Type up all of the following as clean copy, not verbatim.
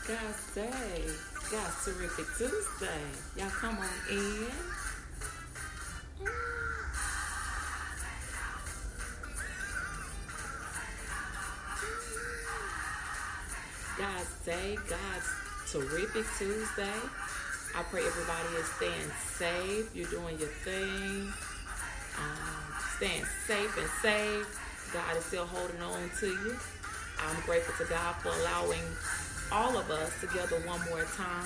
God say, God's Terrific Tuesday. Y'all come on in. God say, God's Terrific Tuesday. I pray everybody is staying safe. You're doing your thing. Staying safe and safe. God is still holding on to you. I'm grateful to God for allowing all of us together one more time.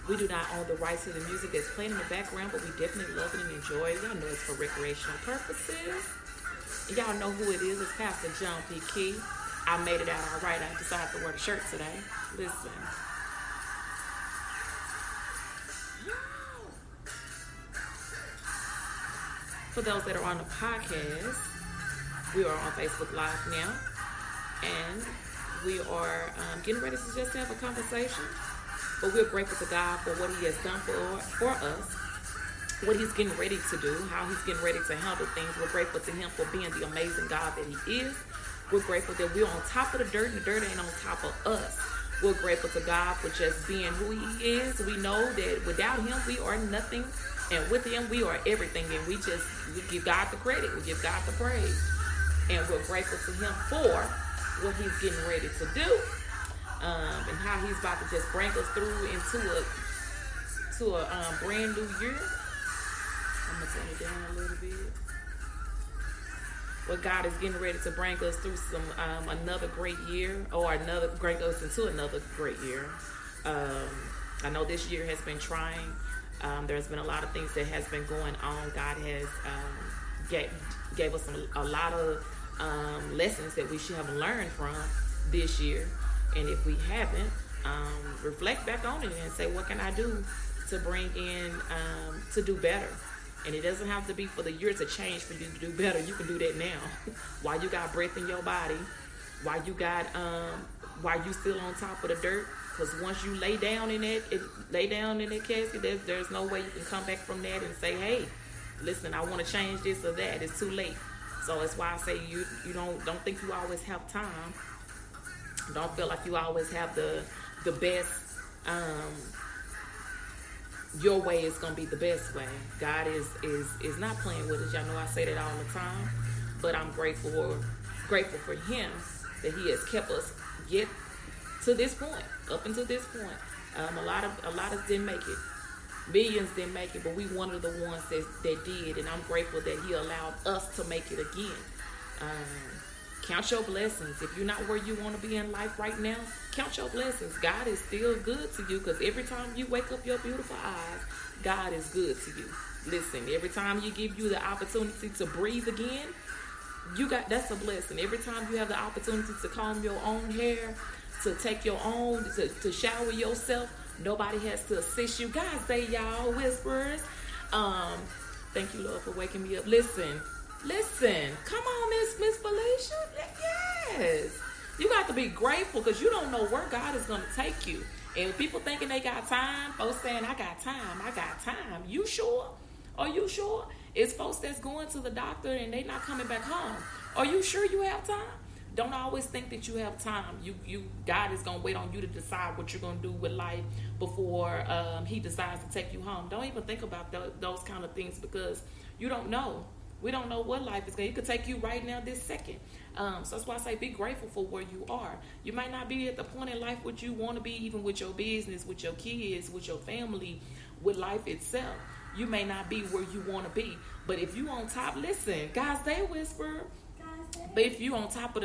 We do not own the rights to the music that's playing in the background, but we definitely love it and enjoy it. Y'all know it's for recreational purposes. And y'all know who it is. It's Pastor John P. Key. I made it out all right. I decided to wear the shirt today. Listen. For those that are on the podcast, we are on Facebook Live now. And we are getting ready to just have a conversation. But we're grateful to God for what He has done for us, what He's getting ready to do, how He's getting ready to handle things. We're grateful to Him for being the amazing God that He is. We're grateful that we're on top of the dirt and the dirt ain't on top of us. We're grateful to God for just being who He is. We know that without Him, we are nothing. And with Him, we are everything. And we give God the credit. We give God the praise. And we're grateful to Him for what He's getting ready to do. And how He's about to just bring us through into a brand new year. I'm going to turn it down a little bit. But God is getting ready to bring us through another great year, or bring us into another great year. I know this year has been trying. There's been a lot of things that has been going on. God has gave us a lot of lessons that we should have learned from this year. And if we haven't, reflect back on it and say, what can I do to bring in, to do better? And it doesn't have to be for the year to change for you to do better. You can do that now. While you got breath in your body, while you still on top of the dirt. Because once you lay down in that casket, there's no way you can come back from that and say, hey, listen, I want to change this or that. It's too late. So that's why I say you don't think you always have time. Don't feel like you always have the best. Your way is gonna be the best way. God is not playing with us. Y'all know I say that all the time. But I'm grateful for Him that He has kept us get to this point, up until this point. A lot of us didn't make it. Millions didn't make it, but we one of the ones that did, and I'm grateful that He allowed us to make it again. Count your blessings. If you're not where you want to be in life right now, count your blessings. God is still good to you, because every time you wake up your beautiful eyes, God is good to you. Listen, every time you give you the opportunity to breathe again, that's a blessing. Every time you have the opportunity to comb your own hair, to take your own, to shower yourself, nobody has to assist you. God say, y'all whisperers. Thank you, Lord, for waking me up. Listen. Come on, Miss Felicia. Yes. You got to be grateful, because you don't know where God is going to take you. And people thinking they got time, folks saying, I got time. You sure? Are you sure? It's folks that's going to the doctor and they not coming back home. Are you sure you have time? Don't always think that you have time. God is going to wait on you to decide what you're going to do with life before He decides to take you home. Don't even think about those kind of things, because you don't know. We don't know what life is going to. It could take you right now, this second. So that's why I say be grateful for where you are. You might not be at the point in life what you want to be, even with your business, with your kids, with your family, with life itself. You may not be where you want to be. But if you on top, listen, guys, they whisper. But if you on top of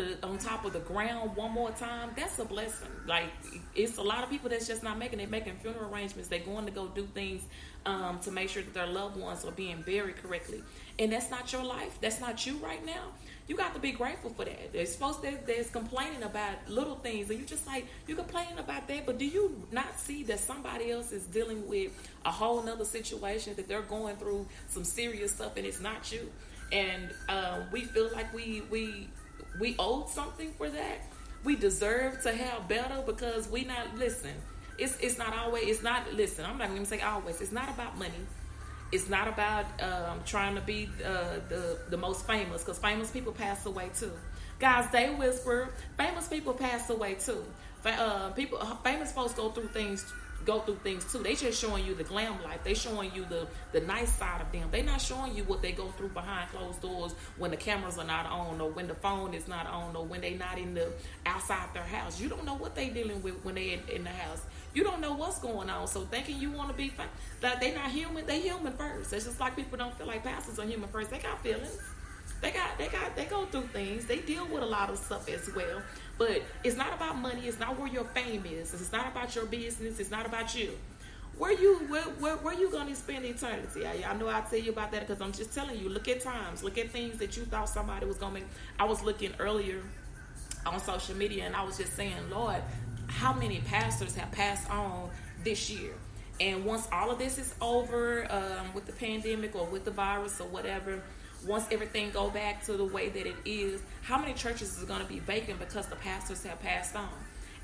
the ground one more time, that's a blessing. Like, it's a lot of people that's just not making it. They're making funeral arrangements. They're going to go do things to make sure that their loved ones are being buried correctly. And that's not your life. That's not you right now. You got to be grateful for that. There's folks that's complaining about little things, and you just like, you complaining about that, but do you not see that somebody else is dealing with a whole nother situation, that they're going through some serious stuff, and it's not you? And we feel like we owed something for that. We deserve to have better, because we not, listen, it's not always, it's not, listen, I'm not going to say always, it's not about money. It's not about trying to be the most famous, because famous people pass away too. Guys, they whisper, famous people pass away too. People, famous folks go through things too. They just showing you the glam life. They showing you the nice side of them. They not showing you what they go through behind closed doors when the cameras are not on, or when the phone is not on, or when they not outside their house. You don't know what they dealing with when they in the house. You don't know what's going on. So thinking you want to be that they not human. They human first. It's just like people don't feel like pastors are human first. They got feelings. They go through things. They deal with a lot of stuff as well. But it's not about money. It's not where your fame is. It's not about your business. It's not about you. Where you gonna spend eternity? I know I tell you about that because I'm just telling you. Look at times. Look at things that you thought somebody was gonna make. I was looking earlier on social media and I was just saying, Lord, how many pastors have passed on this year? And once all of this is over, with the pandemic or with the virus or whatever, once everything go back to the way that it is, how many churches is going to be vacant because the pastors have passed on?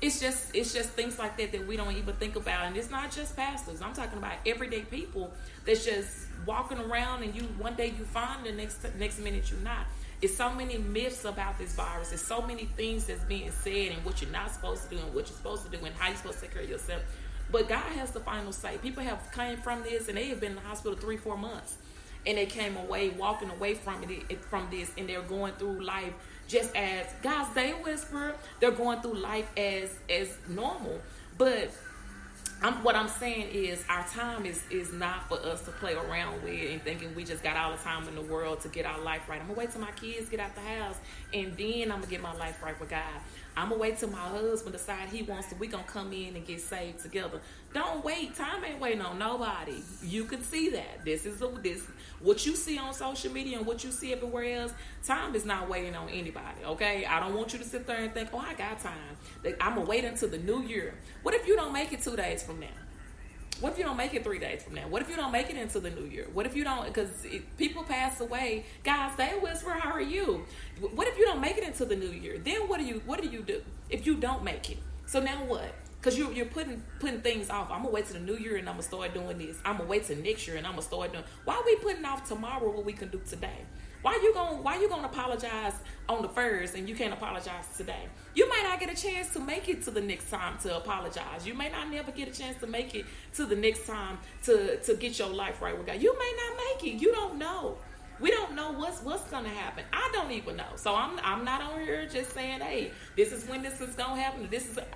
It's just things like that we don't even think about. And it's not just pastors. I'm talking about everyday people that's just walking around, and one day you find, the next minute you're not. It's so many myths about this virus. There's so many things that's being said, and what you're not supposed to do, and what you're supposed to do, and how you're supposed to take care of yourself. But God has the final say. People have came from this, and they have been in the hospital 3-4 months. And they came walking away from this, and they're going through life just as God's day whisper. They're going through life as normal. But what I'm saying is, our time is not for us to play around with and thinking we just got all the time in the world to get our life right. I'm gonna wait till my kids get out the house, and then I'm gonna get my life right with God. I'm gonna wait till my husband decide he wants to. We gonna come in and get saved together. Don't wait. Time ain't waiting on nobody. You can see that. This what you see on social media and what you see everywhere else. Time is not waiting on anybody. Okay, I don't want you to sit there and think, oh, I got time. I'm gonna wait until the new year. What if you don't make it 2 days from now? What if you don't make it 3 days from now? What if you don't make it into the new year? What if you don't, because people pass away. Guys, they whisper, how are you? What if you don't make it into the new year? Then what do you do if you don't make it? So now what? Because you're putting things off. I'm going to wait till the new year and I'm going to start doing this. I'm going to wait till next year and I'm going to start doing. Why are we putting off tomorrow what we can do today? Why you gonna apologize on the first and you can't apologize today? You might not get a chance to make it to the next time to apologize. You may not never get a chance to make it to the next time to get your life right with God. You may not make it. You don't know. We don't know what's gonna happen. I don't even know. So I'm not on here just saying, hey, this is when this is gonna happen.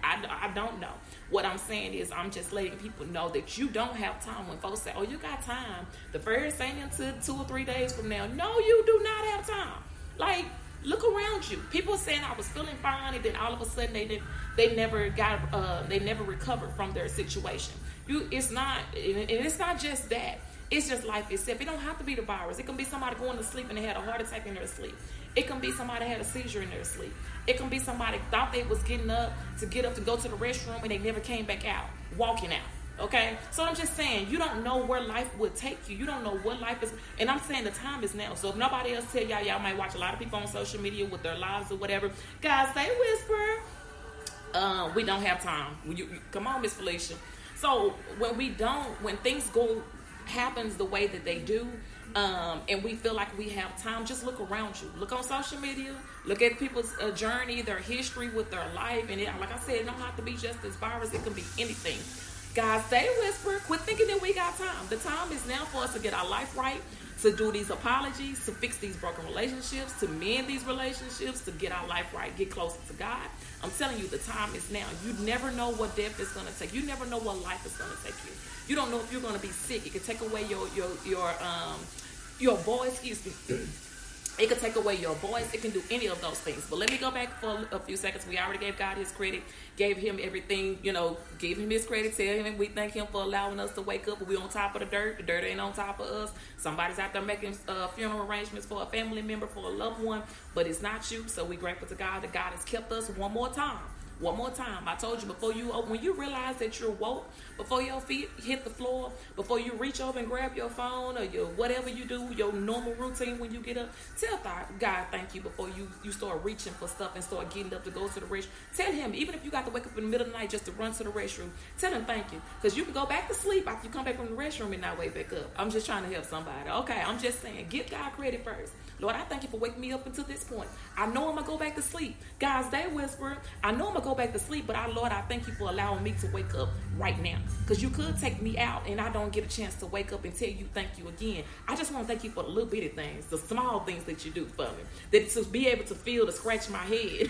I don't know. What I'm saying is, I'm just letting people know that you don't have time. When folks say, oh, you got time, the first ain't until 2 or 3 days from now. No, you do not have time. Like, look around you. People saying I was feeling fine, and then all of a sudden they never recovered from their situation. It's not just that. It's just life itself. It don't have to be the virus. It can be somebody going to sleep and they had a heart attack in their sleep. It can be somebody had a seizure in their sleep. It can be somebody thought they was getting up to go to the restroom and they never came back out, walking out. Okay? So I'm just saying, you don't know where life will take you. You don't know what life is. And I'm saying the time is now. So if nobody else tell y'all might watch a lot of people on social media with their lives or whatever. Guys, they whisper. We don't have time. Come on, Miss Felicia. So when things happens the way that they do, and we feel like we have time, just look around you. Look on social media. Look at people's journey, their history with their life. And like I said, it don't have to be just this virus. It can be anything. Guys, stay whisper. Quit thinking that we got time. The time is now for us to get our life right, to do these apologies, to fix these broken relationships, to mend these relationships, to get our life right, get closer to God. I'm telling you, the time is now. You never know what death is going to take. You never know what life is going to take you. You don't know if you're going to be sick. It can take away your voice. Excuse me. It can take away your voice. It can do any of those things. But let me go back for a few seconds. We already gave God his credit, gave him everything, gave him his credit, tell him we thank him for allowing us to wake up. But we on top of the dirt. The dirt ain't on top of us. Somebody's out there making funeral arrangements for a family member, for a loved one, but it's not you. So we grateful to God that God has kept us one more time. One more time. I told you before when you realize that you're woke, before your feet hit the floor, before you reach over and grab your phone or your whatever you do, your normal routine when you get up, tell God thank you before you start reaching for stuff and start getting up to go to the restroom. Tell him, even if you got to wake up in the middle of the night just to run to the restroom, tell him thank you. Because you can go back to sleep after you come back from the restroom and not wake back up. I'm just trying to help somebody. Okay, I'm just saying, give God credit first. Lord, I thank you for waking me up until this point. I know I'm going to go back to sleep. Guys, they whisper, I know I'm going to go back to sleep, but Lord, I thank you for allowing me to wake up right now. Because you could take me out and I don't get a chance to wake up and tell you thank you again. I just want to thank you for the little bitty things, the small things that you do for me. That to be able to feel, to scratch my head,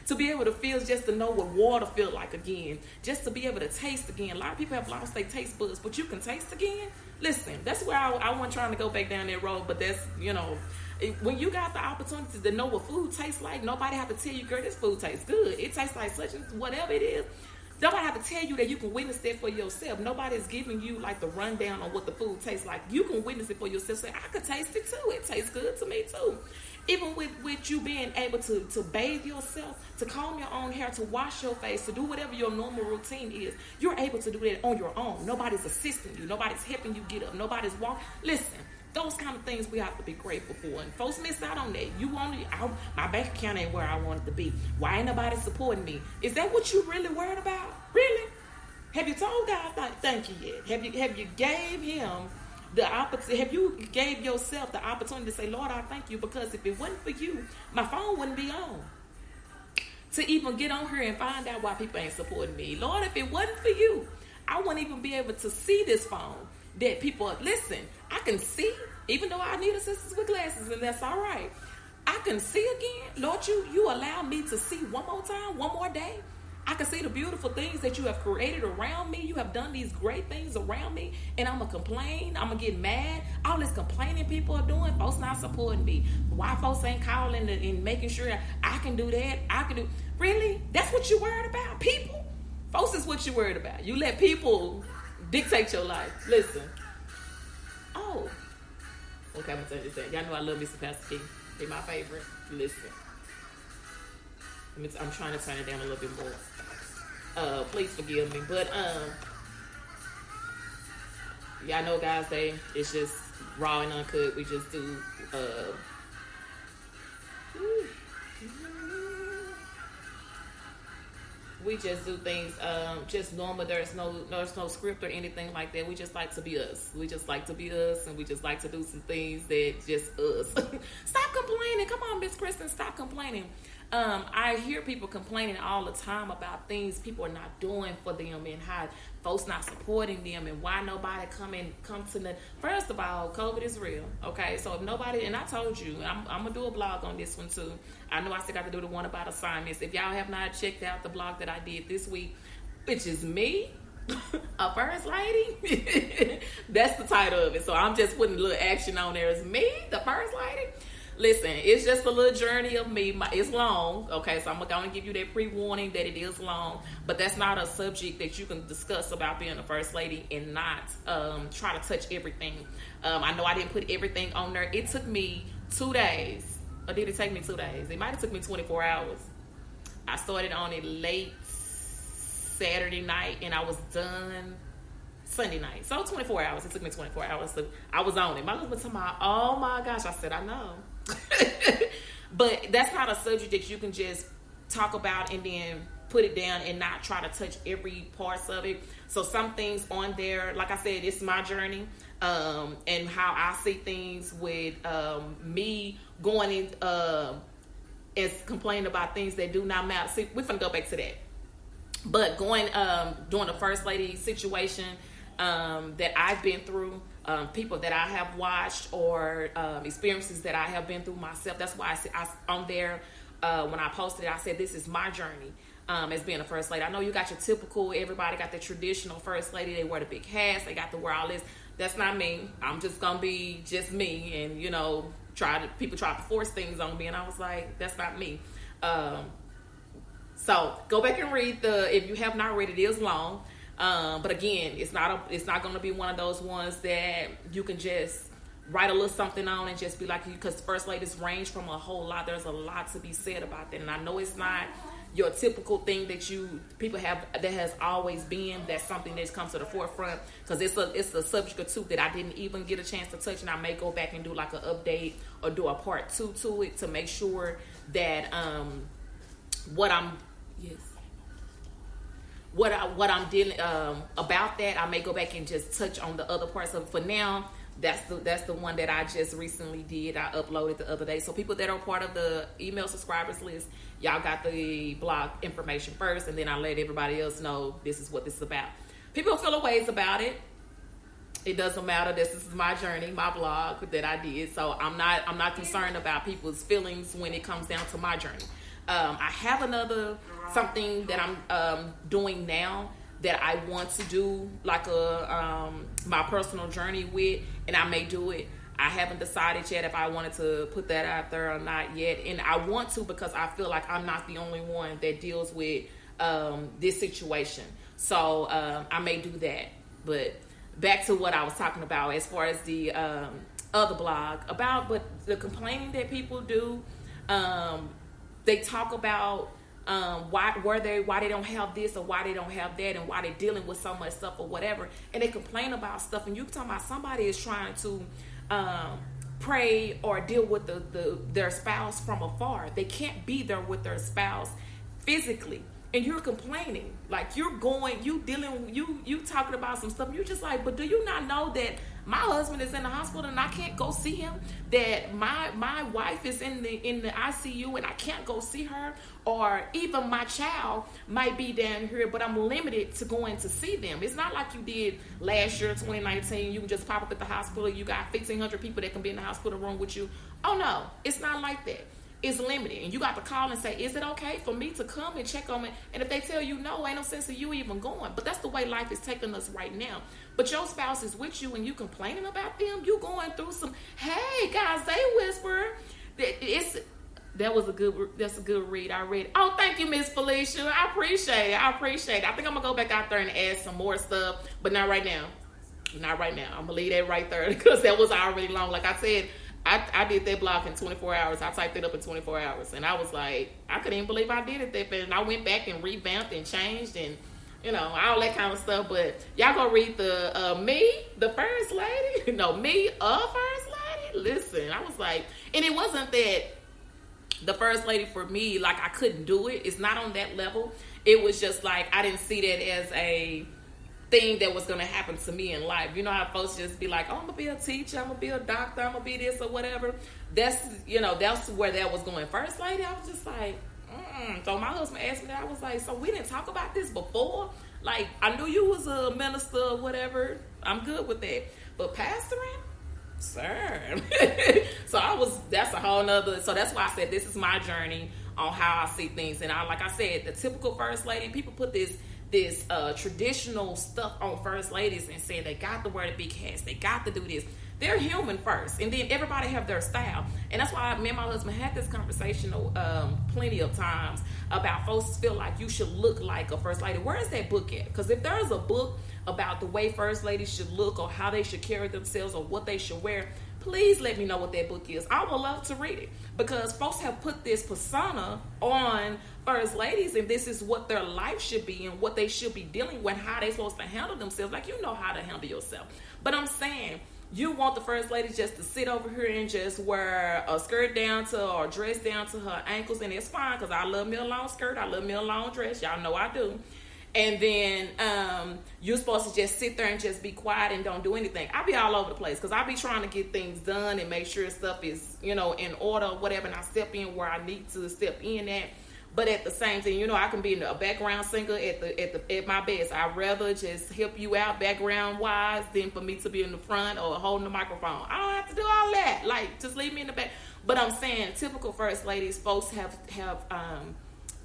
to be able to feel, just to know what water feel like again, just to be able to taste again. A lot of people have lost their taste buds, but you can taste again. Listen, that's where I wasn't trying to go back down that road, but that's, when you got the opportunity to know what food tastes like, nobody have to tell you, girl, this food tastes good. It tastes like such and whatever it is. Nobody have to tell you that. You can witness that for yourself. Nobody's giving you like the rundown on what the food tastes like. You can witness it for yourself. Say, I could taste it too. It tastes good to me too. Even with you being able to bathe yourself, to comb your own hair, to wash your face, to do whatever your normal routine is, you're able to do that on your own. Nobody's assisting you. Nobody's helping you get up. Nobody's walking. Listen, those kind of things we have to be grateful for. And folks miss out on that. My bank account ain't where I want it to be. Why ain't nobody supporting me? Is that what you really worried about? Really? Have you told God thank you yet? Have you gave him the opportunity? Have you gave yourself the opportunity to say, Lord, I thank you, because if it wasn't for you, my phone wouldn't be on. To even get on here and find out why people ain't supporting me. Lord, if it wasn't for you, I wouldn't even be able to see this phone. That people, listen, I can see, even though I need assistance with glasses, and that's all right. I can see again. Lord, you allow me to see one more time, one more day. I can see the beautiful things that you have created around me. You have done these great things around me, and I'm going to complain. I'm going to get mad. All this complaining people are doing, folks not supporting me. Why folks ain't calling and making sure I can do that? I can do. Really? That's what you're worried about? People? Folks is what you're worried about. You let people dictate your life. Listen. Oh. Okay, I'm going to tell you this. Y'all know I love Mr. Pastor King. He's my favorite. Listen. I'm trying to turn it down a little bit more. Please forgive me. But y'all know, guys, it's just raw and uncut. We just do we just do things just normal. There's no script or anything like that. We just like to be us. We just like to be us, and we just like to do some things that just us. Stop complaining. Come on, Miss Kristen, stop complaining. I hear people complaining all the time about things people are not doing for them, and how folks not supporting them, and why nobody come to them. First of all, COVID is real, okay? So if nobody, and I told you, I'm going to do a blog on this one too. I know I still got to do the one about assignments. If y'all have not checked out the blog that I did this week, which is me, a first lady, that's the title of it. So I'm just putting a little action on there. It's me, the first lady. Listen, it's just a little journey of me. It's long, okay? So I'm going to give you that pre-warning that it is long, but that's not a subject that you can discuss about being a first lady and not try to touch everything. I know I didn't put everything on there. It took me 2 days. Or did it take me 2 days? It might have took me 24 hours. I started on it late Saturday night, and I was done Sunday night. So 24 hours. It took me 24 hours. So I was on it. My husband told me, oh my gosh. I said, I know. But that's not a subject that you can just talk about and then put it down and not try to touch every parts of it. So some things on there, like I said, it's my journey, and how I see things with me going in and complaining about things that do not matter. See, we're gonna go back to that. But going during the first lady situation that I've been through, people that I have watched, or experiences that I have been through myself. That's why I on there when I posted it, I said this is my journey as being a first lady. I know you got your typical, everybody got the traditional first lady. They wear the big hats, they got to wear all this. That's not me. I'm just gonna be just me, and people try to force things on me, and I was like, that's not me. So go back and read if you have not read it, it is long. But again, it's not going to be one of those ones that you can just write a little something on and just be like, because first ladies range from a whole lot. There's a lot to be said about that, and I know it's not your typical thing that people have that has always been. That's something that's come to the forefront, because it's a subject or two that I didn't even get a chance to touch, and I may go back and do like an update or do a part 2 to it to make sure that what I'm dealing about that, I may go back and just touch on the other parts of it. For now, That's the one that I just recently did. I uploaded the other day. So people that are part of the email subscribers list, y'all got the blog information first, and then I let everybody else know this is what this is about. People feel a ways about it. It doesn't matter. This is my journey, my blog that I did. So I'm not concerned about people's feelings when it comes down to my journey. I have something that I'm doing now that I want to do, like my personal journey with, and I may do it. I haven't decided yet if I wanted to put that out there or not yet, and I want to because I feel like I'm not the only one that deals with this situation. So I may do that. But back to what I was talking about as far as the other blog about, but the complaining that people do, they talk about why they don't have this or why they don't have that, and why they're dealing with so much stuff or whatever, and they complain about stuff, and you talking about somebody is trying to pray or deal with their spouse from afar. They can't be there with their spouse physically, and you're complaining, like you talking about some stuff. You're just like, but do you not know that my husband is in the hospital and I can't go see him? That my wife is in the ICU and I can't go see her? Or even my child might be down here, but I'm limited to going to see them. It's not like you did last year, 2019. You can just pop up at the hospital. You got 1,500 people that can be in the hospital room with you. Oh no, it's not like that. It's limited, and you got to call and say, is it okay for me to come and check on me? And if they tell you no, ain't no sense of you even going. But that's the way life is taking us right now. But your spouse is with you and you complaining about them. You going through some, hey guys, they whisper. That's a good read. I read. Oh, thank you, Miss Felicia. I appreciate it. I think I'm gonna go back out there and add some more stuff, but not right now. I'm gonna leave that right there because that was already long. Like I said, I did that blog in 24 hours. I typed it up in 24 hours. And I was like, I couldn't even believe I did it that fast. And I went back and revamped and changed and, all that kind of stuff. But y'all go read the First Lady. No, me, a First Lady. Listen, I was like, and it wasn't that the First Lady for me, like I couldn't do it. It's not on that level. It was just like, I didn't see that as a thing that was going to happen to me in life. You know how folks just be like, oh, I'm going to be a teacher, I'm going to be a doctor, I'm going to be this or whatever. That's where that was going. First Lady, I was just like, So my husband asked me that. I was like, so we didn't talk about this before? Like, I knew you was a minister or whatever. I'm good with that. But pastoring? Sir. That's a whole nother, so that's why I said this is my journey on how I see things. And like I said, the typical First Lady, people put this traditional stuff on First Ladies and say they got to wear the big hats, they got to do this. They're human first, and then everybody have their style. And that's why me and my husband had this conversation plenty of times about folks feel like you should look like a First Lady. Where is that book at? Because if there's a book about the way First Ladies should look or how they should carry themselves or what they should wear, please let me know what that book is. I would love to read it, because folks have put this persona on First Ladies, and this is what their life should be and what they should be dealing with, how they're supposed to handle themselves. Like, you know how to handle yourself. But I'm saying, you want the First Lady just to sit over here and just wear a skirt down to, or dress down to her ankles, and it's fine, because I love me a long skirt, I love me a long dress, y'all know I do. And then you're supposed to just sit there and just be quiet and don't do anything. I be all over the place, because I be trying to get things done and make sure stuff is, in order or whatever, and I step in where I need to step in at. But at the same time, I can be a background singer at my best. I'd rather just help you out background wise than for me to be in the front or holding the microphone. I don't have to do all that. Like, just leave me in the back. But I'm saying, typical First Ladies, folks have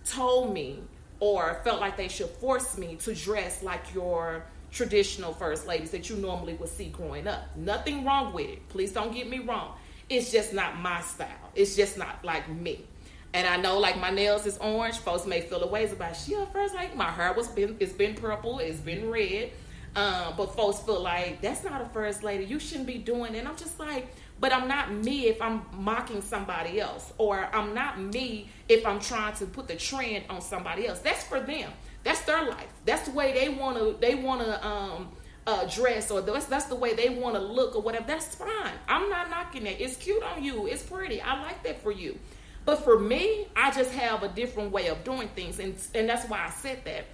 told me or felt like they should force me to dress like your traditional First Ladies that you normally would see growing up. Nothing wrong with it. Please don't get me wrong. It's just not my style. It's just not like me. And I know, like, my nails is orange. Folks may feel a ways about, she a First Lady. My hair it's been purple. It's been red. But folks feel like, that's not a First Lady. You shouldn't be doing it. And I'm just like, but I'm not me if I'm mocking somebody else. Or I'm not me if I'm trying to put the trend on somebody else. That's for them. That's their life. That's the way they want to dress, or that's the way they want to look or whatever. That's fine. I'm not knocking that. It's cute on you. It's pretty. I like that for you. But for me, I just have a different way of doing things. And that's why I said that.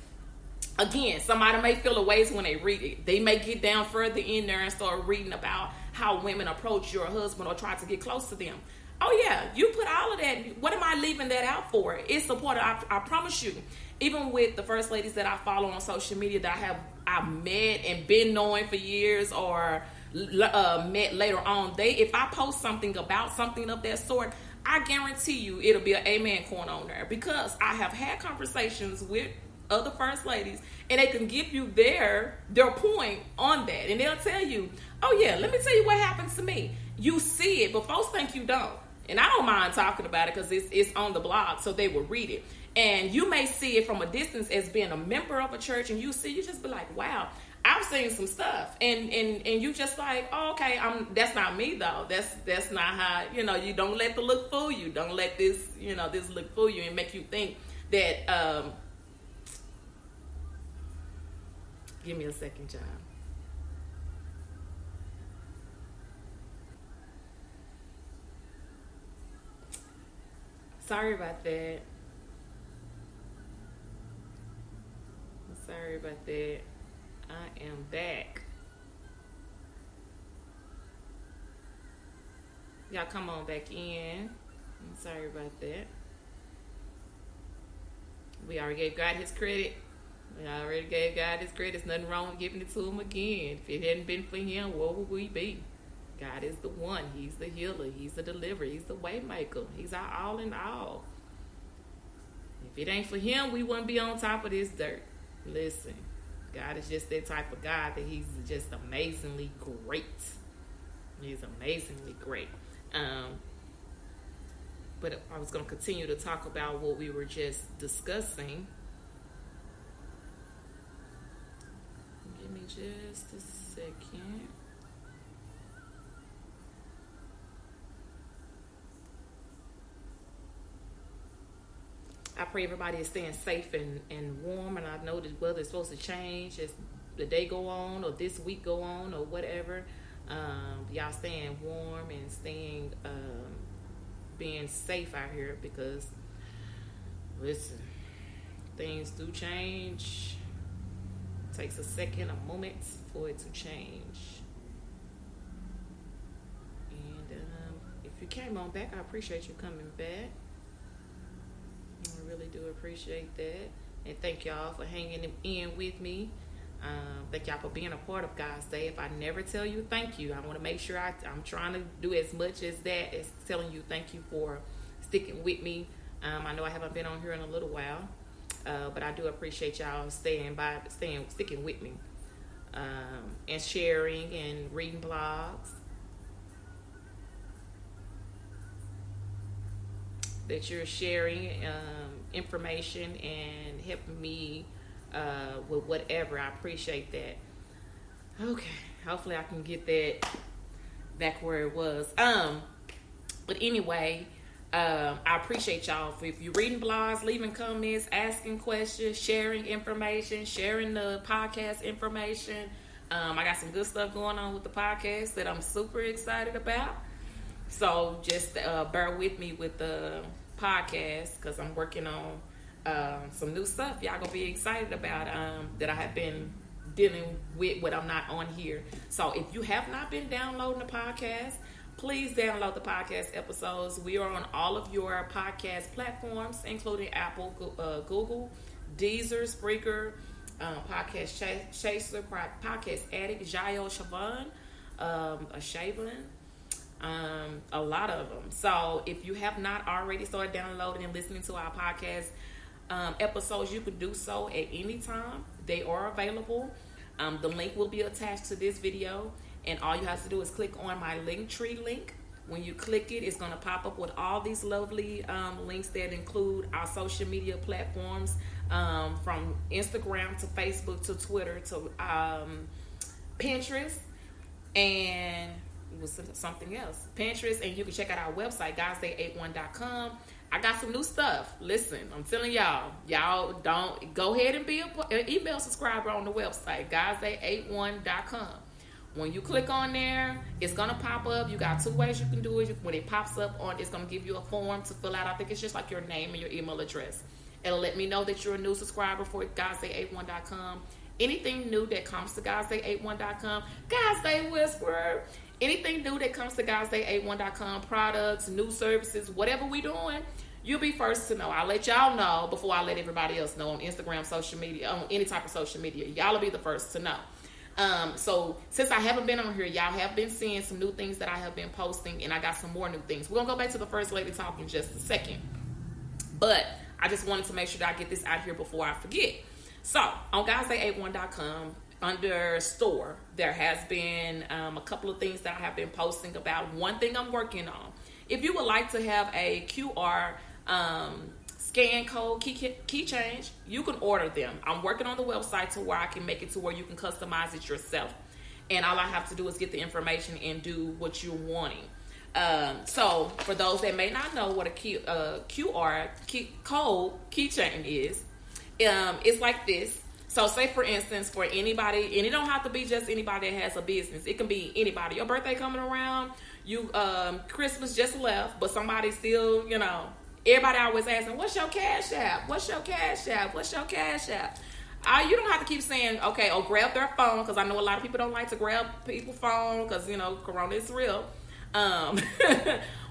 Again, somebody may feel a ways when they read it. They may get down further in there and start reading about how women approach your husband or try to get close to them. Oh yeah, you put all of that. What am I leaving that out for? It's supported. I promise you. Even with the first ladies that I follow on social media that I've met and been knowing for years, or met later on, if I post something about something of that sort, I guarantee you it'll be an amen corner on there, because I have had conversations with other first ladies and they can give you their point on that, and they'll tell you, oh yeah, let me tell you what happens to me. You see it, but folks think you don't. And I don't mind talking about it because it's on the blog, so they will read it. And you may see it from a distance as being a member of a church, and you just be like, wow, I've seen some stuff. And you just like, oh, okay, that's not me though. That's not how, you don't let the look fool you. Don't let this, this look fool you and make you think that, give me a second, John. Sorry about that. Sorry about that. I am back. Y'all come on back in. I'm sorry about that. We already gave God his credit. There's nothing wrong with giving it to him again. If it hadn't been for him, where would we be? God is the one. He's the healer. He's the deliverer. He's the way maker. He's our all in all. If it ain't for him, we wouldn't be on top of this dirt. Listen, God is just that type of God that he's just amazingly great. He's amazingly great. But I was going to continue to talk about what we were just discussing. Give me just a second. I pray everybody is staying safe and warm, and I know the weather is supposed to change as the day go on, or this week go on, or whatever. Y'all staying warm and staying being safe out here, because listen, things do change. It takes a second, a moment for it to change. And if you came on back, I appreciate you coming back. I really do appreciate that, and thank y'all for hanging in with me. Thank y'all for being a part of God's Day. If I never tell you thank you, I want to make sure I'm trying to do as much as that as telling you thank you for sticking with me. I know I haven't been on here in a little while, but I do appreciate y'all sticking with me, and sharing and reading blogs that you're sharing information and helping me with whatever. I appreciate that. Okay, hopefully I can get that back where it was. But anyway, I appreciate y'all for, if you're reading blogs, leaving comments, asking questions, sharing information, sharing the podcast information. I got some good stuff going on with the podcast that I'm super excited about. So just bear with me with the podcast, because I'm working on some new stuff y'all gonna be excited about, that I have been dealing with when I'm not on here. So if you have not been downloading the podcast, please download the podcast episodes. We are on all of your podcast platforms, including Apple, Google, Deezer, Spreaker, Podcast Chaser, Podcast Addict, Jayo Siobhan, Shaven, a lot of them. So if you have not already started downloading and listening to our podcast episodes, you can do so at any time. They are available. The link will be attached to this video, and all you have to do is click on my Linktree link. When you click it, it's going to pop up with all these lovely links that include our social media platforms, from Instagram to Facebook to Twitter to Pinterest, and it was something else. Pinterest, and you can check out our website, guysday81.com. I got some new stuff. Listen, I'm telling y'all don't go ahead and be an email subscriber on the website, guysday81.com. When you click on there, it's going to pop up. You got two ways you can do it. When it pops up it's going to give you a form to fill out. I think it's just like your name and your email address. It'll let me know that you're a new subscriber for guysday81.com. Anything new that comes to guysday81.com, Guys Day Whisperer, anything new that comes to guysday81.com, products, new services, whatever we doing, you'll be first to know. I'll let y'all know before I let everybody else know on Instagram, social media, on any type of social media. Y'all will be the first to know. So since I haven't been on here, y'all have been seeing some new things that I have been posting, and I got some more new things. We're gonna go back to the First Lady talk in just a second, but I just wanted to make sure that I get this out here before I forget. So on guysday81.com, under store, there has been a couple of things that I have been posting about. One thing I'm working on. If you would like to have a QR scan code key change, you can order them. I'm working on the website to where I can make it to where you can customize it yourself. And all I have to do is get the information and do what you're wanting. So for those that may not know what a QR code keychain is, it's like this. So say for instance, for anybody, and it don't have to be just anybody that has a business. It can be anybody. Your birthday coming around, you Christmas just left, but somebody still, everybody always asking, what's your cash app? What's your cash app? What's your cash app? You don't have to keep saying, okay, or grab their phone, because I know a lot of people don't like to grab people's phone because, Corona is real.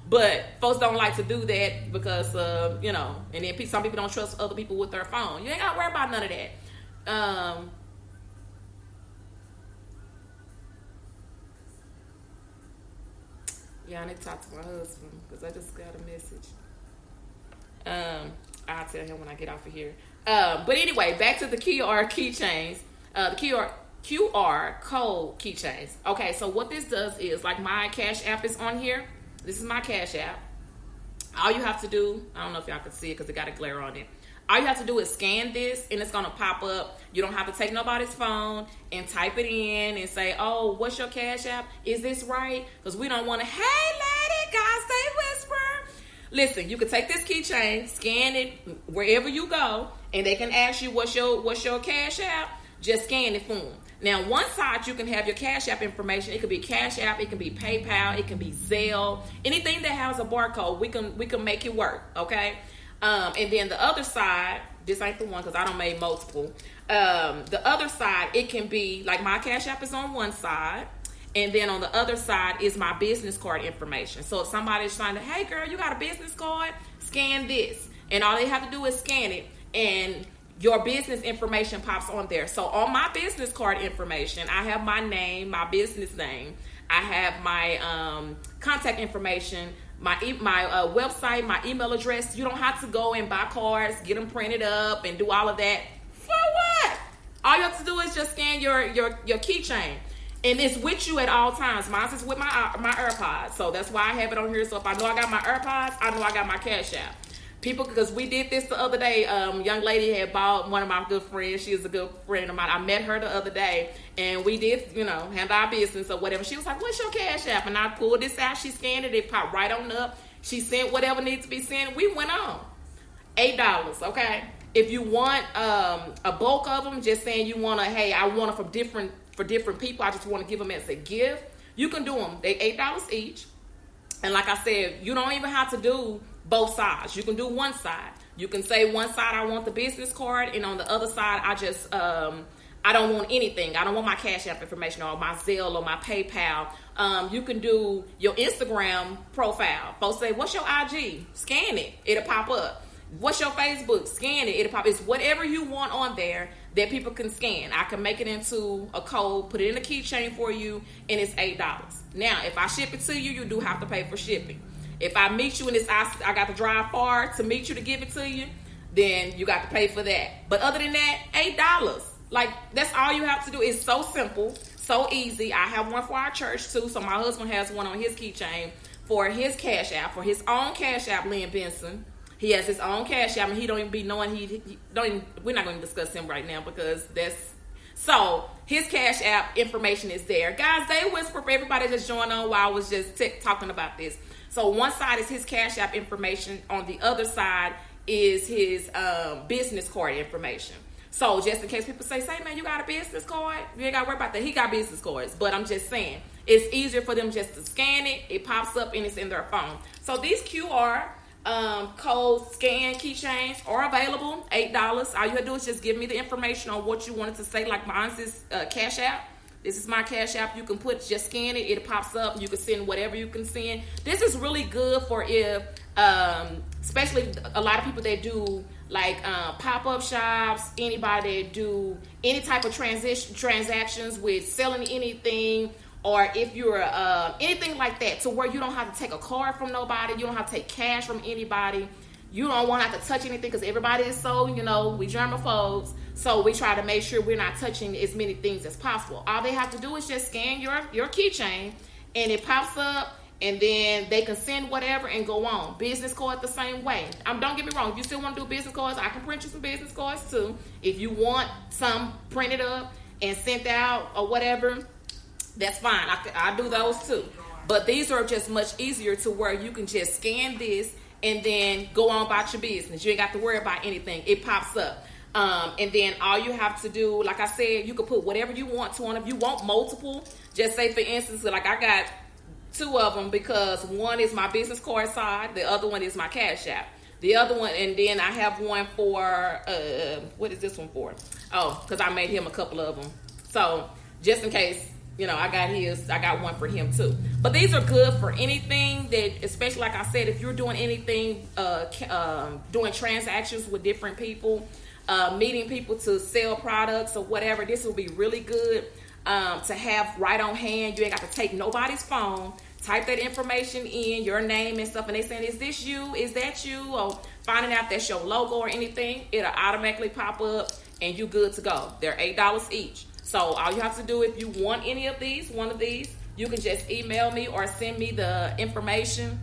But folks don't like to do that because, and then some people don't trust other people with their phone. You ain't got to worry about none of that. Yeah, I need to talk to my husband because I just got a message. I'll tell him when I get off of here. But anyway, back to the QR keychains. The QR code keychains. Okay, so what this does is, like, my Cash App is on here. This is my Cash App. All you have to do, I don't know if y'all can see it because it got a glare on it. All you have to do is scan this, and it's going to pop up. You don't have to take nobody's phone and type it in and say, oh, what's your Cash App? Is this right? Because we don't want to, hey, lady, God say whisper. Listen, you can take this keychain, scan it wherever you go, and they can ask you what's your Cash App. Just scan it for them. Now, one side, you can have your Cash App information. It could be Cash App, it can be PayPal, it can be Zelle. Anything that has a barcode, we can make it work, okay? And then the other side, this ain't the one because I don't make multiple. The other side, it can be, like, my Cash App is on one side, and then on the other side is my business card information. So if somebody's trying to, hey girl, you got a business card? Scan this. And all they have to do is scan it, and your business information pops on there. So on my business card information, I have my name, my business name. I have my contact information, my website, my email address. You don't have to go and buy cards, get them printed up, and do all of that. For what? All you have to do is just scan your keychain, and it's with you at all times. Mine is with my AirPods, so that's why I have it on here. So if I know I got my AirPods, I know I got my Cash App. People, because we did this the other day. Young lady had bought one of my good friends. She is a good friend of mine. I met her the other day, and we did, handle our business or whatever. She was like, what's your Cash App? And I pulled this out. She scanned it. It popped right on up. She sent whatever needs to be sent. We went on. $8, okay? If you want a bulk of them, just saying you want to, hey, I want them for different people. I just want to give them as a gift. You can do them. They $8 each. And like I said, you don't even have to do both sides. You can do one side. You can say one side, I want the business card, and on the other side, I just I don't want anything. I don't want my Cash App information or my Zelle or my PayPal. You can do your Instagram profile. Folks say, what's your IG? Scan it. It'll pop up. What's your Facebook? Scan it. It'll pop. It's whatever you want on there that people can scan. I can make it into a code, put it in a keychain for you, and it's $8. Now, if I ship it to you, you do have to pay for shipping. If I meet you and I got to drive far to meet you to give it to you, then you got to pay for that. But other than that, $8. Like, that's all you have to do. It's so simple, so easy. I have one for our church too. So my husband has one on his keychain for his Cash App, for his own Cash App, Lynn Benson. He has his own Cash App, and he don't even be knowing he don't even, we're not going to discuss him right now because so his Cash App information is there. Guys, they whisper for everybody that's joined on while I was just talking about this. So one side is his Cash App information. On the other side is his business card information. So just in case people say, man, you got a business card? You ain't got to worry about that. He got business cards. But I'm just saying, it's easier for them just to scan it. It pops up and it's in their phone. So these QR code scan keychains are available, $8. All you have to do is just give me the information on what you wanted to say. Like mine is Cash App. This is my Cash App. You can just scan it. It pops up. You can send whatever you can send. This is really good for if, especially a lot of people that do like pop-up shops, anybody that do any type of transactions with selling anything, or if you're anything like that, to where you don't have to take a card from nobody, you don't have to take cash from anybody, you don't want to have to touch anything, because everybody is so, we germaphobes, so we try to make sure we're not touching as many things as possible. All they have to do is just scan your keychain, and it pops up, and then they can send whatever and go on. Business card the same way. Don't get me wrong, if you still want to do business cards, I can print you some business cards too. If you want some printed up and sent out or whatever, that's fine. I do those too. But these are just much easier, to where you can just scan this and then go on about your business. You ain't got to worry about anything. It pops up. And then all you have to do, like I said, you can put whatever you want to on. If you want multiple, just say, for instance, like I got 2 of them, because one is my business card side, the other one is my Cash App. The other one, and then I have one for, what is this one for? Oh, because I made him a couple of them. So just in case, I got one for him too. But these are good for anything that, especially like I said, if you're doing anything, doing transactions with different people, meeting people to sell products or whatever, this will be really good to have right on hand. You ain't got to take nobody's phone. Type that information in, your name and stuff, and they saying, is this you? Is that you? Or finding out that's your logo or anything, it'll automatically pop up and you good to go. They're $8 each. So all you have to do, if you want any of these, one of these, you can just email me or send me the information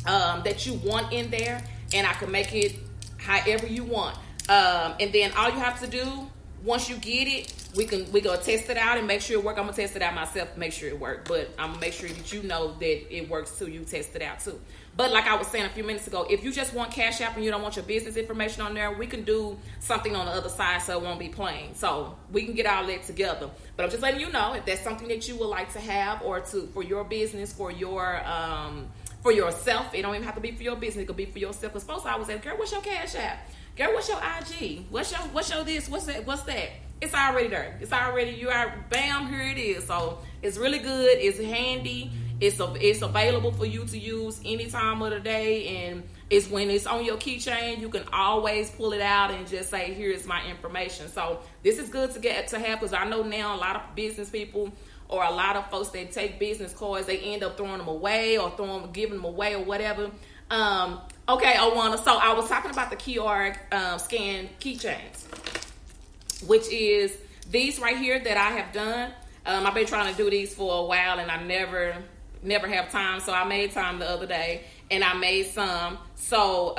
that you want in there, and I can make it however you want. And then all you have to do, once you get it, we gonna test it out and make sure it works. I'm gonna test it out myself, make sure it works, but I'm gonna make sure that you know that it works too. You test it out too. But like I was saying a few minutes ago, if you just want Cash App and you don't want your business information on there, we can do something on the other side so it won't be plain. So we can get all that together. But I'm just letting you know, if that's something that you would like to have, or for your business, for yourself. It don't even have to be for your business. It could be for yourself. Because folks always say, girl, what's your Cash App? Girl, what's your IG? What's your this? What's that? What's that? It's already there. It's already, bam, here it is. So it's really good. It's handy. It's available for you to use any time of the day. And it's when it's on your keychain, you can always pull it out and just say, here's my information. So this is good to have, because I know now a lot of business people, or a lot of folks that take business cards, they end up throwing them away or giving them away or whatever. Okay, Awana. So I was talking about the QR scan keychains, which is these right here that I have done. I've been trying to do these for a while, and I never have time. So I made time the other day, and I made some. So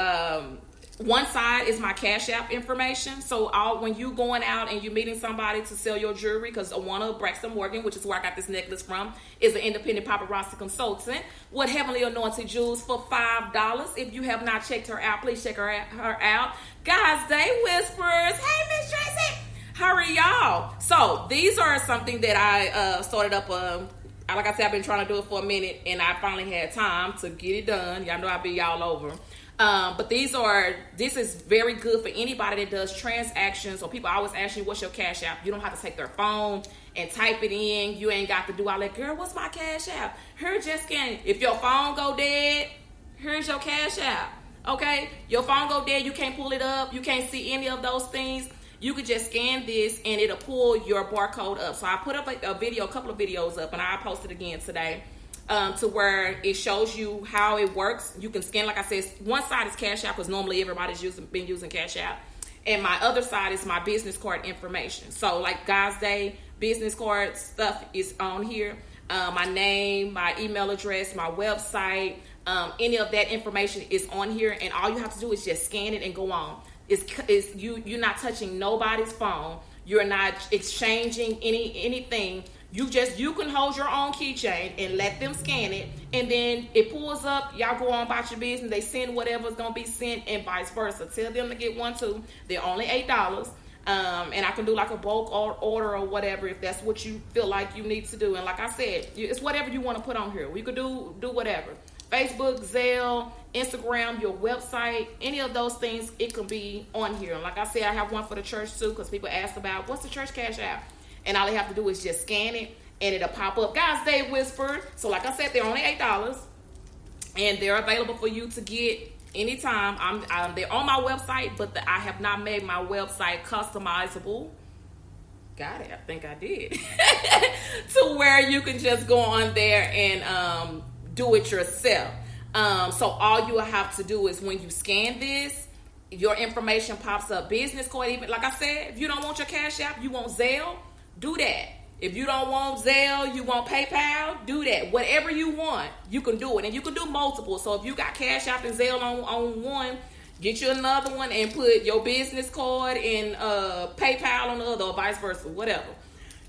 one side is my Cash App information. So when you going out and you're meeting somebody to sell your jewelry, because Awana Braxton Morgan, which is where I got this necklace from, is an independent paparazzi consultant with Heavenly Anointed Jewels for $5. If you have not checked her out, please check her out. Guys, Day Whispers. Hey, Miss Tracy. Hurry, y'all. So these are something that I started up. Like I said, I've been trying to do it for a minute, and I finally had time to get it done. Y'all know I be all over. But this is very good for anybody that does transactions, or people always ask you, what's your Cash App? You don't have to take their phone and type it in. You ain't got to do all that. Girl, what's my Cash App? Here, just scan it. If your phone go dead, here's your Cash App. Okay? Your phone go dead, you can't pull it up, you can't see any of those things. You could just scan this and it'll pull your barcode up. So I put up a couple of videos up, and I'll post it again today. To where it shows you how it works. You can scan, like I said, one side is Cash App, because normally everybody's been using Cash App, and my other side is my business card information. So like God's Day business card stuff is on here. My name, my email address, my website, any of that information is on here, and all you have to do is just scan it and go on. You're not touching nobody's phone. You're not exchanging anything. You can hold your own keychain and let them scan it, and then it pulls up. Y'all go on about your business. They send whatever's gonna be sent, and vice versa. Tell them to get one too. They're only $8, and I can do like a bulk order or whatever if that's what you feel like you need to do. And like I said, it's whatever you want to put on here. We could do whatever. Facebook, Zelle, Instagram, your website, any of those things, it can be on here. And like I said, I have one for the church too, because people ask about what's the church Cash App. and all they have to do is just scan it, and it'll pop up. Guys, they whispered. So like I said, they're only $8, and they're available for you to get anytime. They're on my website, but I have not made my website customizable. Got it. I think I did. To where you can just go on there and do it yourself. So all you have to do is when you scan this, your information pops up. Business card, even like I said, if you don't want your Cash App, you want Zelle, do that. If you don't want Zelle, you want PayPal, do that. Whatever you want, you can do it. And you can do multiple. So if you got Cash App and Zelle on one, get you another one and put your business card and PayPal on the other, or vice versa, whatever.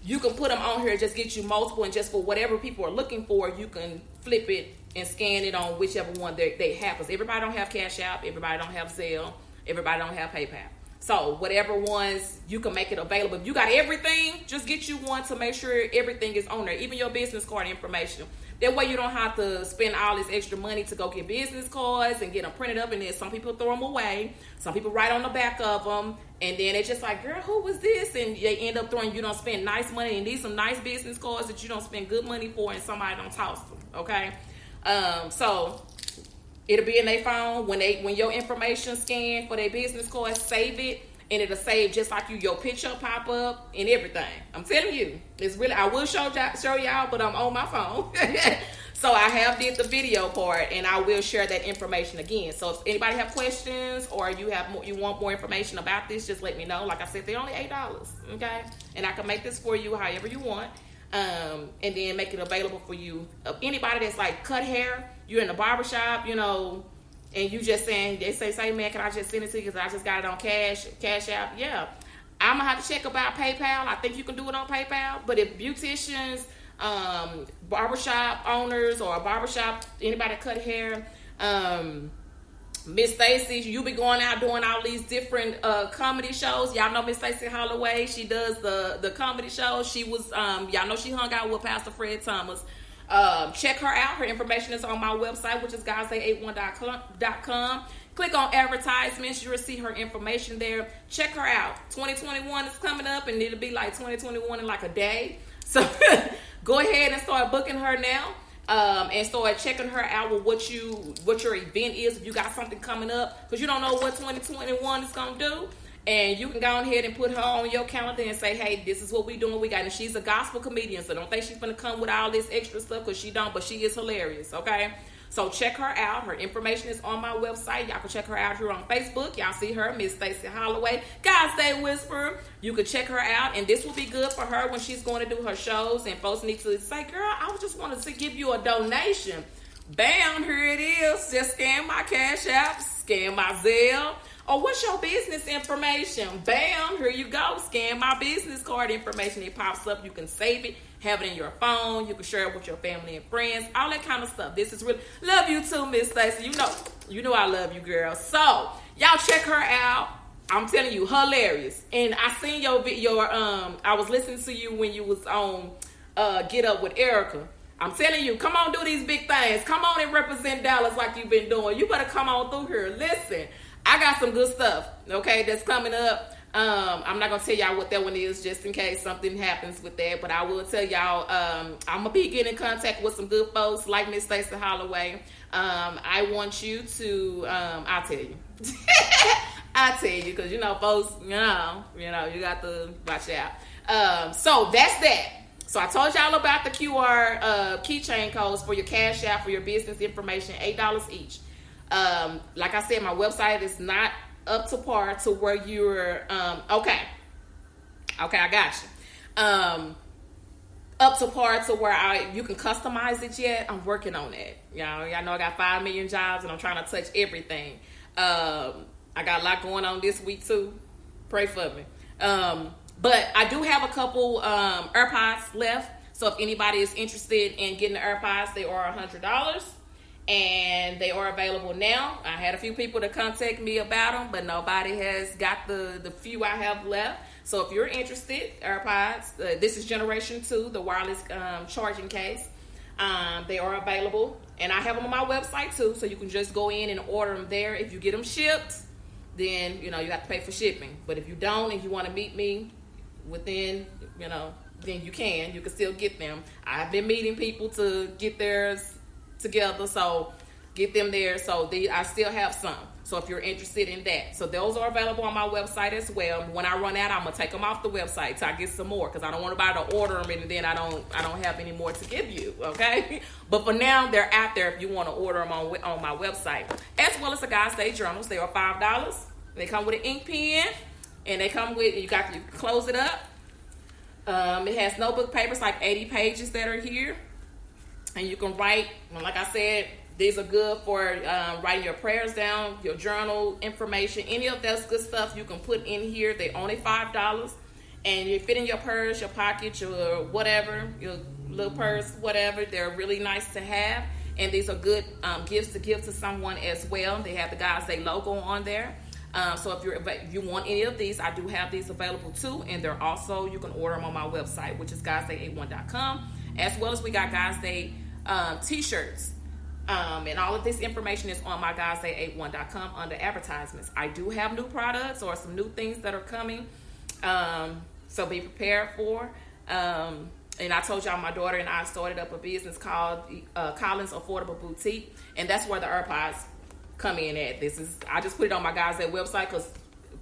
You can put them on here, just get you multiple, and just for whatever people are looking for, you can flip it and scan it on whichever one they have. Because everybody don't have Cash App, everybody don't have Zelle, everybody don't have PayPal. So whatever ones, you can make it available. If you got everything, just get you one to make sure everything is on there, even your business card information. That way you don't have to spend all this extra money to go get business cards and get them printed up, and then some people throw them away. Some people write on the back of them, and then it's just like, girl, who was this? And they end up throwing, you don't spend nice money, and these some nice business cards that you don't spend good money for, and somebody don't toss them, okay? So it'll be in their phone. When your information scan for their business card, save it, and it'll save just like your picture pop up and everything. I'm telling you, it's really, I will show y'all, but I'm on my phone. So I have did the video part, and I will share that information again. So if anybody have questions, or you want more information about this, just let me know. Like I said, they're only $8, okay? And I can make this for you however you want, and then make it available for you. Anybody that's like cut hair, you're in the barbershop, and you just saying, they say, man, can I just send it to you because I just got it on Cash App? Yeah. I'm going to have to check about PayPal. I think you can do it on PayPal. But if beauticians, barbershop owners, or a barbershop, anybody cut hair, Miss Stacy, you be going out doing all these different comedy shows. Y'all know Miss Stacy Holloway. She does the comedy shows. She was, y'all know she hung out with Pastor Fred Thomas. Check her out. Her information is on my website, which is guysday81.com. Click on advertisements. You'll see her information there. Check her out. 2021 is coming up, and it'll be like 2021 in like a day. So go ahead and start booking her now. And start checking her out with what your event is. If you got something coming up, because you don't know what 2021 is gonna do. And you can go ahead and put her on your calendar and say, hey, this is what we doing. We got, and she's a gospel comedian, so don't think she's gonna come with all this extra stuff, because she don't, but she is hilarious, okay? So check her out. Her information is on my website. Y'all can check her out here on Facebook. Y'all see her, Miss Stacy Holloway. Guys, Stay Whisper. You can check her out, and this will be good for her when she's going to do her shows, and folks need to say, girl, I just wanted to give you a donation. Bam, here it is. Just scan my Cash App, scan my Zelle. Or what's your business information? Bam, here you go. Scan my business card information. It pops up. You can save it, have it in your phone. You can share it with your family and friends. All that kind of stuff. This is really, love you too, Miss Stacy. You know I love you, girl. So y'all check her out. I'm telling you, hilarious. And I seen your I was listening to you when you was on Get Up with Erica. I'm telling you, come on, do these big things. Come on and represent Dallas like you've been doing. You better come on through here. Listen, I got some good stuff, okay, that's coming up. I'm not going to tell y'all what that one is just in case something happens with that, but I will tell y'all I'm going to be getting in contact with some good folks like Miss Stacy Holloway. I want you to, I'll tell you. I'll tell you, because, folks, you got to watch out. So that's that. So I told y'all about the QR keychain codes for your Cash App, for your business information, $8 each. Like I said, my website is not up to par to where you're, okay, I got you. Up to par to where you can customize it yet. I'm working on that. Y'all know I got 5 million jobs, and I'm trying to touch everything. I got a lot going on this week too. Pray for me. But I do have a couple AirPods left. So if anybody is interested in getting the AirPods, they are $100. And they are available now. I had a few people to contact me about them, but nobody has got the few I have left. So if you're interested, AirPods, this is Generation 2, the wireless charging case. They are available. And I have them on my website too, so you can just go in and order them there. If you get them shipped, then, you have to pay for shipping. But if you don't and you want to meet me within, then you can still get them. I've been meeting people to get theirs together, so get them there. So I still have some. So if you're interested in that, so those are available on my website as well. When I run out, I'm gonna take them off the website till I get some more, because I don't want anybody to order them and then I don't have any more to give you. Okay, but for now they're out there if you want to order them on my website, as well as the God's Day journals. They are $5. They come with an ink pen, and they come with you close it up. It has notebook papers, like 80 pages that are here, and you can write. Like I said, these are good for writing your prayers down, your journal information, any of that good stuff you can put in here. They're only $5, and you fit in your purse, your pocket, your whatever, your little purse, whatever. They're really nice to have, and these are good gifts to give to someone as well. They have the God's Day logo on there. So if you want any of these, I do have these available too, and they're also, you can order them on my website, which is godsday81.com, as well as we got God's Day t-shirts. And all of this information is on my godsday81.com under advertisements. I do have new products or some new things that are coming, so be prepared for. And I told y'all my daughter and I started up a business called Collins Affordable Boutique, and that's where the AirPods come in at. I just put it on my God's Day website, because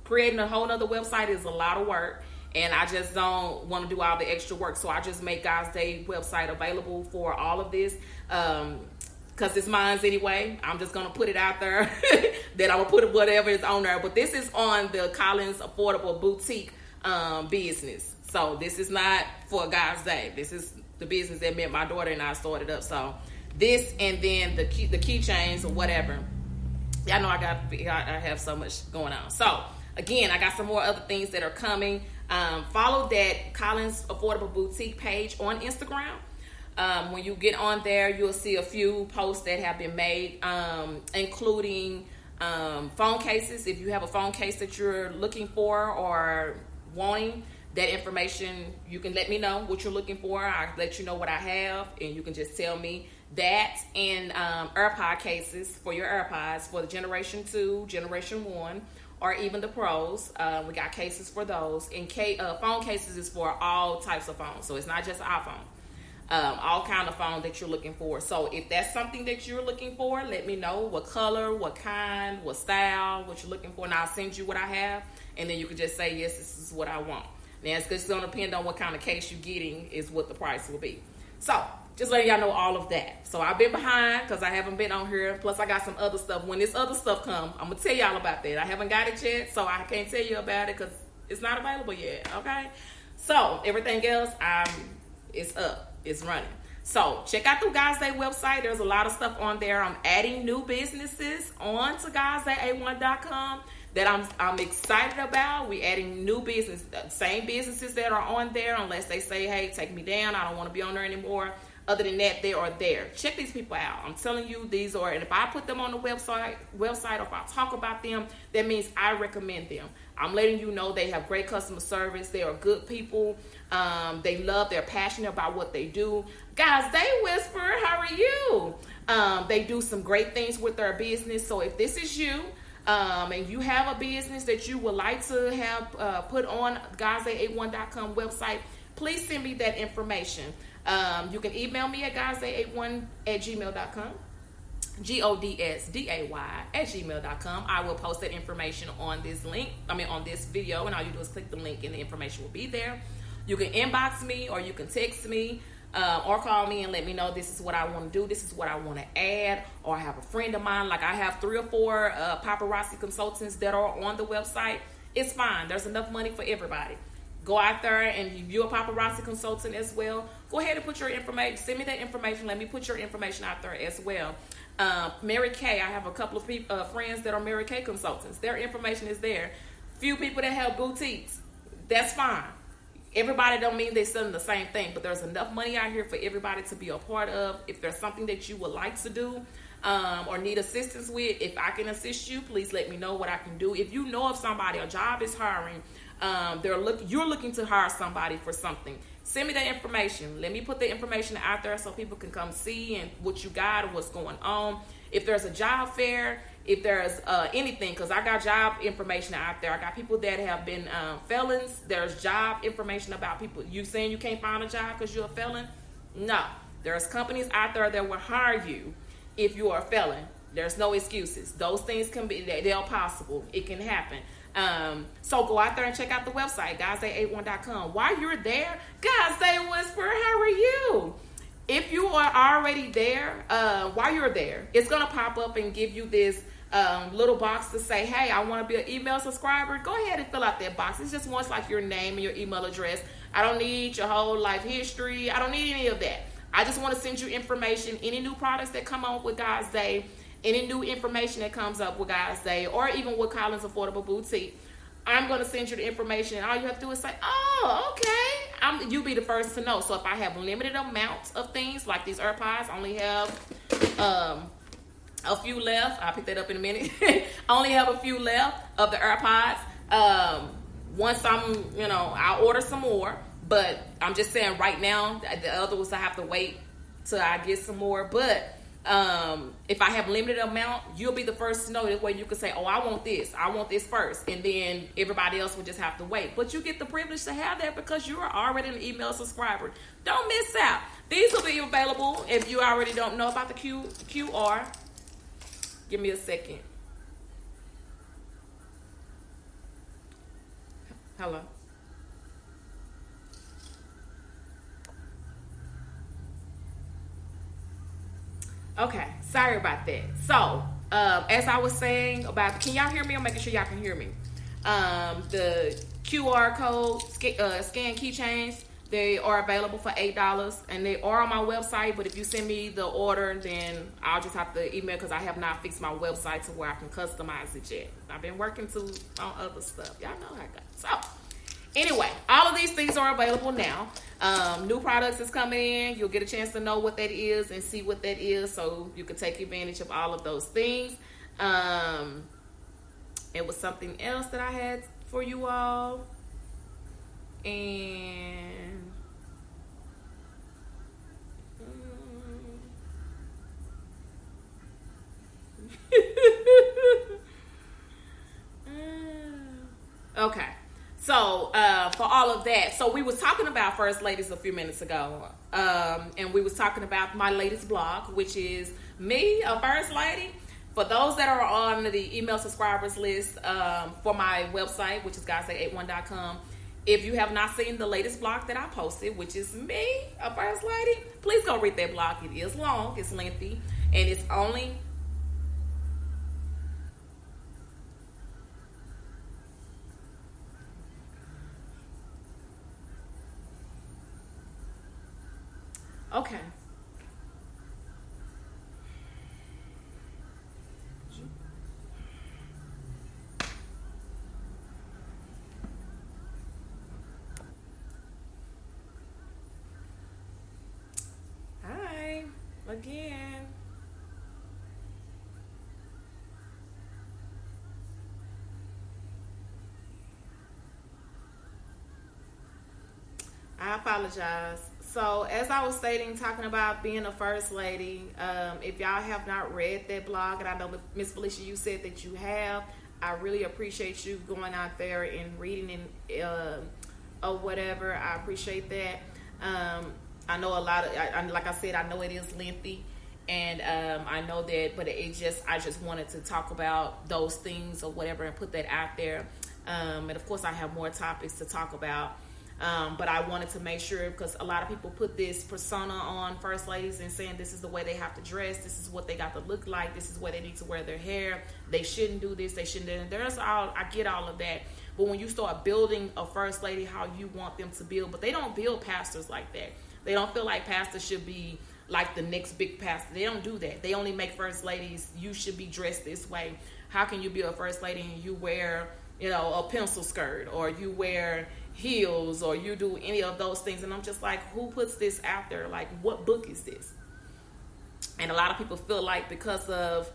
creating a whole nother website is a lot of work, and I just don't want to do all the extra work. So I just make God's Day website available for all of this. Because it's mine anyway. I'm just going to put it out there. Then I'm going to put whatever is on there. But this is on the Collins Affordable Boutique business. So this is not for God's Day. This is the business that my daughter and I started up. So this, and then the keychains or whatever. Y'all know I have so much going on. So again, I got some more other things that are coming. Follow that Collins Affordable Boutique page on Instagram. When you get on there, you'll see a few posts that have been made, including phone cases. If you have a phone case that you're looking for or wanting, that information, you can let me know what you're looking for. I'll let you know what I have, and you can just tell me that. And AirPod cases for your AirPods for the Generation 2, Generation 1, or even the Pros. We got cases for those. And phone cases is for all types of phones, so it's not just iPhone. All kind of phone that you're looking for. So if that's something that you're looking for, let me know what color, what kind, what style, what you're looking for, and I'll send you what I have, and then you can just say, yes, this is what I want. Now it's just going to depend on what kind of case you're getting is what the price will be. So just letting y'all know all of that. So I've been behind because I haven't been on here. Plus I got some other stuff. When this other stuff comes, I'm going to tell y'all about that. I haven't got it yet, so I can't tell you about it because it's not available yet, okay? So everything else, it's up. It's running. So check out the God's Day website. There's a lot of stuff on there. I'm adding new businesses on to godsday81.com that I'm excited about. We adding new business, same businesses that are on there, unless they say, hey, take me down, I don't want to be on there anymore. Other than that, they are there. Check these people out. I'm telling you, these are, and if I put them on the website, or if I talk about them, that means I recommend them. I'm letting you know they have great customer service. They are good people. They're passionate about what they do. Guys, they whisper, how are you? They do some great things with their business. So if this is you, and you have a business that you would like to have put on godsday81.com website, please send me that information. You can email me at godsday81@gmail.com. GODSDAY@gmail.com. I will post that information on this on this video, and all you do is click the link and the information will be there. You can inbox me, or you can text me, or call me and let me know this is what I want to do, this is what I want to add. Or I have a friend of mine, like I have 3 or 4 paparazzi consultants that are on the website. It's fine. There's enough money for everybody. Go out there, and if you're a paparazzi consultant as well, go ahead and put your information, send me that information, let me put your information out there as well. Mary Kay, I have a couple of friends that are Mary Kay consultants. Their information is there. Few people that have boutiques, that's fine. Everybody don't mean they're selling the same thing, but there's enough money out here for everybody to be a part of. If there's something that you would like to do or need assistance with, if I can assist you, please let me know what I can do. If you know of somebody, a job is hiring, you're looking to hire somebody for something, send me that information. Let me put the information out there so people can come see and what you got and what's going on. If there's a job fair if there's anything, because I got job information out there. I got people that have been felons. There's job information about people. You saying you can't find a job because you're a felon? No. There's companies out there that will hire you if you are a felon. There's no excuses. Those things can be, they're possible. It can happen. So go out there and check out the website, guysday81.com. While you're there, Guys Day Whisper, how are you? If you are already there, while you're there, it's going to pop up and give you this little box to say, hey, I want to be an email subscriber. Go ahead and fill out that box. It's just wants like your name and your email address. I don't need your whole life history. I don't need any of that. I just want to send you information, any new products that come on with Guys Day, any new information that comes up with Guys Day, or even with Collins Affordable Boutique. I'm going to send you the information, and all you have to do is say, oh, okay. You'll be the first to know. So if I have limited amounts of things, like these AirPods, I only have a few left. I'll pick that up in a minute. I only have a few left of the AirPods. Once I'll order some more. But I'm just saying right now, the other ones I have to wait till I get some more. But if I have limited amount, you'll be the first to know. That way you can say, oh, I want this first, and then everybody else will just have to wait. But you get the privilege to have that because you are already an email subscriber. Don't miss out. These will be available if you already don't know about the QR. Give me a second. Hello. Okay, sorry about that. So, as I was saying about, can y'all hear me? I'm making sure y'all can hear me. The QR code scan keychains, they are available for $8, and they are on my website. But if you send me the order, then I'll just have to email, because I have not fixed my website to where I can customize it yet. I've been working on other stuff. Y'all know how I got. So, anyway, all of these things are available now. New products is coming in. You'll get a chance to know what that is and see what that is, so you can take advantage of all of those things. It was something else that I had for you all. And okay. So, for all of that, so we was talking about First Ladies a few minutes ago, and we was talking about my latest blog, which is me, a First Lady. For those that are on the email subscribers list for my website, which is guysday81.com, if you have not seen the latest blog that I posted, which is me, a First Lady, please go read that blog. It is long, it's lengthy, and it's only... Okay. Hi, again. I apologize. So, as I was stating, talking about being a First Lady, if y'all have not read that blog, and I know Miss Felicia, you said that you have, I really appreciate you going out there and reading or whatever. I appreciate that. I know a lot of, like I said, I know it is lengthy, and I know that, but I just wanted to talk about those things or whatever and put that out there. And of course, I have more topics to talk about. But I wanted to make sure, because a lot of people put this persona on First Ladies and saying this is the way they have to dress, this is what they got to look like, this is where they need to wear their hair, they shouldn't do this, they shouldn't do that. I get all of that. But when you start building a First Lady how you want them to build, but they don't build pastors like that. They don't feel like pastors should be like the next big pastor. They don't do that. They only make First Ladies, you should be dressed this way. How can you be a First Lady and you wear, a pencil skirt, or you wear heels, or you do any of those things? And I'm just like, who puts this out there? Like, what book is this? And a lot of people feel like because of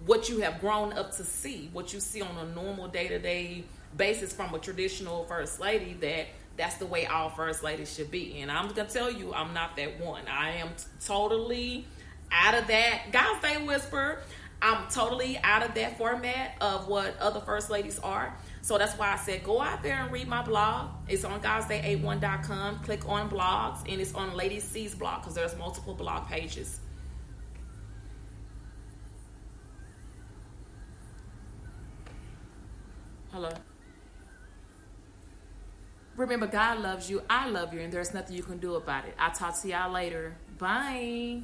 what you have grown up to see, what you see on a normal day-to-day basis from a traditional First Lady, that's the way all First Ladies should be. And I'm gonna tell you, I'm not that one. I am totally out of that. Guys Day Whisper, I'm totally out of that format of what other first ladies are. So that's why I said go out there and read my blog. It's on godsday81.com. Click on blogs, and it's on Ladies C's blog because there's multiple blog pages. Hello. Remember, God loves you. I love you, and there's nothing you can do about it. I'll talk to y'all later. Bye.